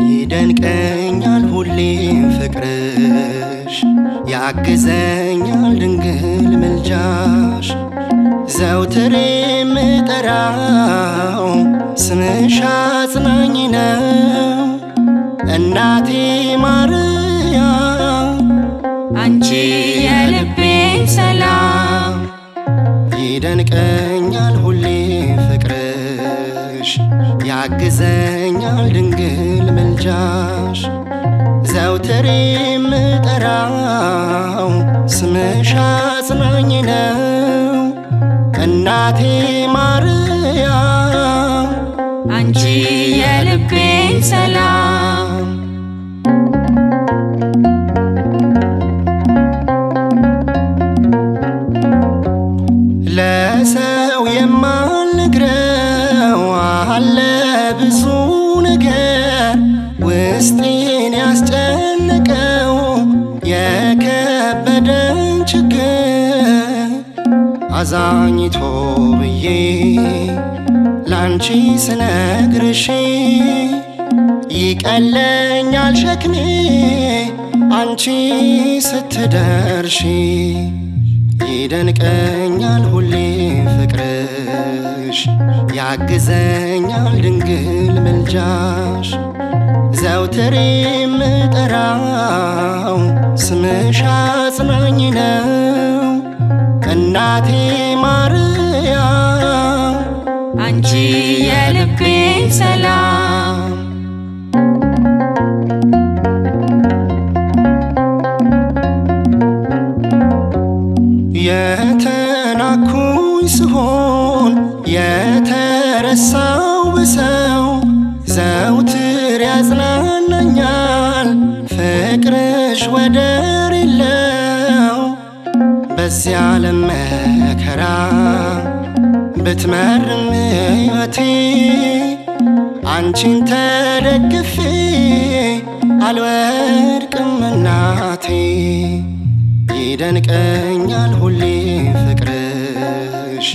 ይደንቀኛል ሁሌም ፍቅርሽ ያግዘኛል ድንግል ምልጃሽ ዘውትር የምጠራው ስምሽ አጽናኝ ነው እናቴ ማርያም አንቺ የልቤ ሰላም። ይደንቀኛል ሁሌም ፍቅርሽ ያግዘኛል ድንግል ምልጃሽ ዘውትር የምጠራው ስምሽ አጽናኝ ነው እናቴ ማርያም አንቺ የልቤ ሰላም። ለሰው የማልነግረው አለ ብዙ ነገር ውስጤን ያስጨነቀው የከበደኝ ችግር አዛኝቶ ብዬ ላንቺ ስነግርሽ ይቀለኛል ሸክሜ አንቺ ስትደርሺ ይደንቀኛል ሁሌ ፍቅርሽ ያግዘኛል ድንግል ምልጃሽ ዘውትር የምጠራው ስምሽ አጽናኝ ነው እናቴ ማርያም አንቺ የልቤ ሰላም። የተናኩኝ ስሆን የተረሳው በሰው ዘውትር ያጽናናኛል ፍቅርሽ ወደር የለው በዚህ ዓለም መከራ ብትመርም ሕይወቴ አንቺን ተደግፌ አልወድቅም እናቴ ይደንቀኛል ሁሌ ፍቅርሽ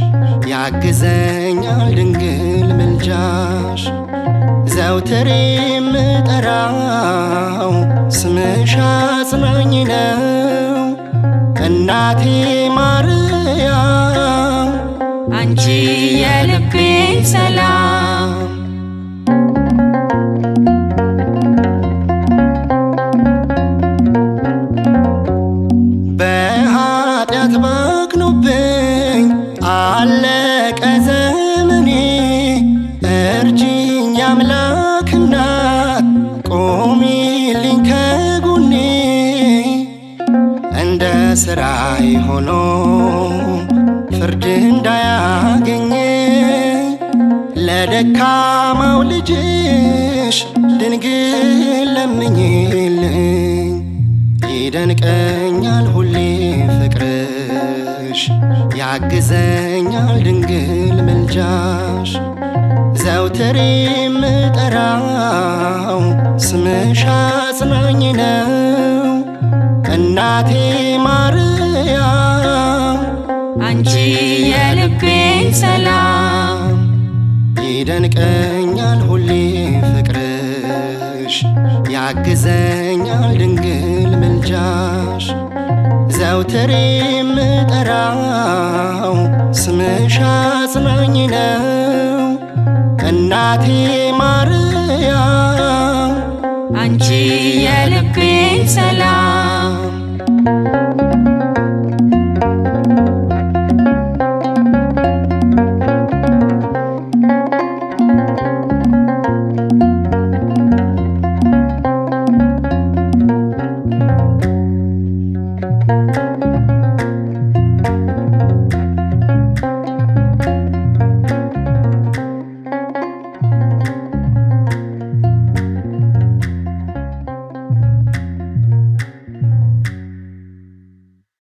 ያግዘኛል ድንግል ምልጃሽ ዘውትር የምጠራው ስምሽ አጽናኝ ነው እናቴ ማርያም አንቺ የልቤ ሰላም። በኃጢአት ባክኖብኝ አለቀ ዘመኔ እርጂኝ አምላክ እናት ቆሚልኝ ከጎኔ እንደ ሥራዬ ሆኖ ፍርድ እንዳያገኘኝ ለደካማው ልጅሽ ድንግል ለምኝልኝ ይደንቀኛል ሁሌ ፍቅርሽ ያግዘኛል ድንግል ምልጃሽ ዘውትር የምጠራው ስምሽ አጽናኝ ነው እናቴ ማርያም አንቺ የልቤ ሰላም። ይደንቀኛል ሁሌ ፍቅርሽ ያግዘኛል ድንግል ምልጃሽ ዘውትር የምጠራው ስምሽ አጽናኝ ነው እናቴ ማርያም አንቺ የልቤ ሰላም።